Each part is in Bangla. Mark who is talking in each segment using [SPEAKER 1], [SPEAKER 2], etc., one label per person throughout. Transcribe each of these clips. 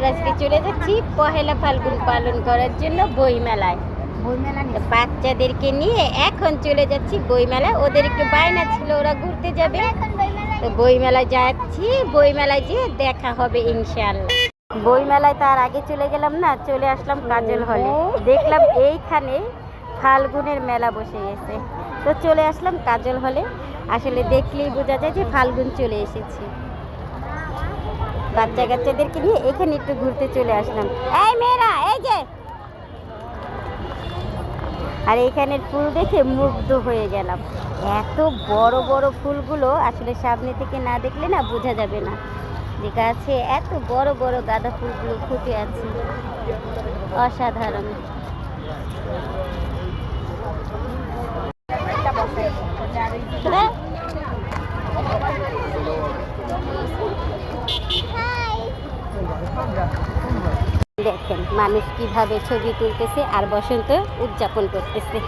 [SPEAKER 1] আমরা আজকে চলে যাচ্ছি পহেলা ফাল্গুন পালন করার জন্য বইমেলায়। বাচ্চাদেরকে নিয়ে এখন চলে যাচ্ছি বইমেলায়। ওদের একটু বায়না ছিল, ওরা ঘুরতে যাবে, তো বইমেলায় যাচ্ছি। বইমেলায় যেয়ে দেখা হবে ইনশাআল্লাহ। বইমেলায় তার আগে চলে গেলাম না, চলে আসলাম কাজল হলে। দেখলাম এইখানে ফাল্গুনের মেলা বসে গেছে, তো চলে আসলাম কাজল হলে। আসলে দেখলেই বোঝা যায় যে ফাল্গুন চলে এসেছে। বাচ্চা কাচ্চাদেরকে নিয়ে এখানে একটু ঘুরতে চলে আসলাম। এই মেয়েরা, এই যে, আর এখানের ফুল দেখে মুগ্ধ হয়ে গেলাম। এত বড় বড় ফুলগুলো আসলে সামনে থেকে না দেখলে না বোঝা যাবে না যে গাছে এত বড় বড় গাঁদা ফুলগুলো ফুটে আছে, অসাধারণ। দেখেন মানুষ কিভাবে ছবি তুলতেছে আর বসন্ত উদযাপন করতেছে।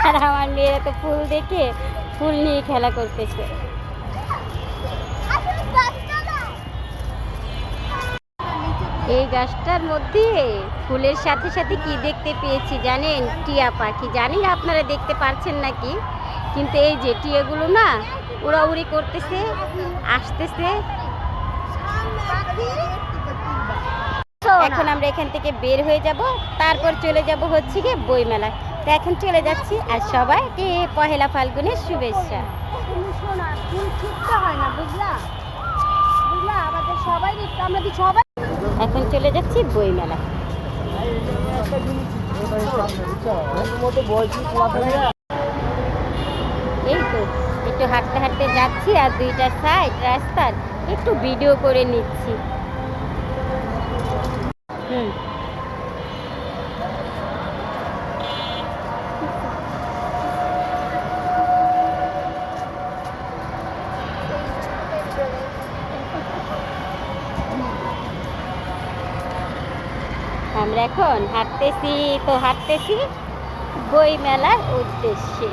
[SPEAKER 1] আর আমার মেয়েরা তো ফুল দেখে ফুল নিয়ে খেলা করতেছে। এই গাছটার মধ্যে ফুলের সাথে সাথে কি দেখতে পেয়েছি জানেন? টিয়া পাখি। জানি না আপনারা দেখতে পারছেন নাকি, কিন্তু এই যে টিয়াগুলো না উড়াউড়ি করতেছে, আসতেছে। এখন আমরা এখান থেকে বের হয়ে যাব, তারপর চলে যাব হচ্ছে গিয়ে বইমেলা। তো এখন চলে যাচ্ছি, আর সবাইকে পহেলা ফাল্গুনের শুভেচ্ছা। এখন চলে যাচ্ছি বইমেলা। এই তো একটু হাঁটতে হাঁটতে যাচ্ছি, আর দুইটা সাইড রাস্তার একটু ভিডিও করে নিচ্ছি। আমরা এখন হাঁটতেছি বই মেলার উদ্দেশ্যে।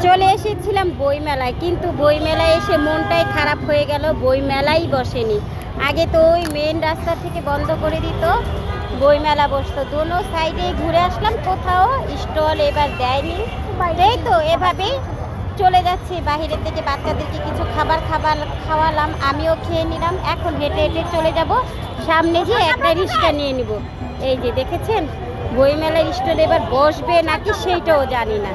[SPEAKER 1] চলে এসেছিলাম বই মেলায়, কিন্তু বই মেলায় এসে মনটাই খারাপ হয়ে গেল। বই মেলাই বসেনি। আগে তো ওই মেন রাস্তা থেকে বন্ধ করে দিত, বই মেলা বসতো। দোনো সাইডে ঘুরে আসলাম, কোথাও স্টল এবার দেয়নি। এই তো এভাবেই চলে যাচ্ছি বাহিরের থেকে। বাচ্চাদেরকে কিছু খাবার খাওয়ালাম, আমিও খেয়ে নিলাম। এখন হেঁটে হেঁটে চলে যাব সামনে, গিয়ে একটা রিক্সা নিয়ে নিব। এই যে দেখেছেন, বইমেলার স্টল এবার বসবে নাকি সেইটাও জানি না।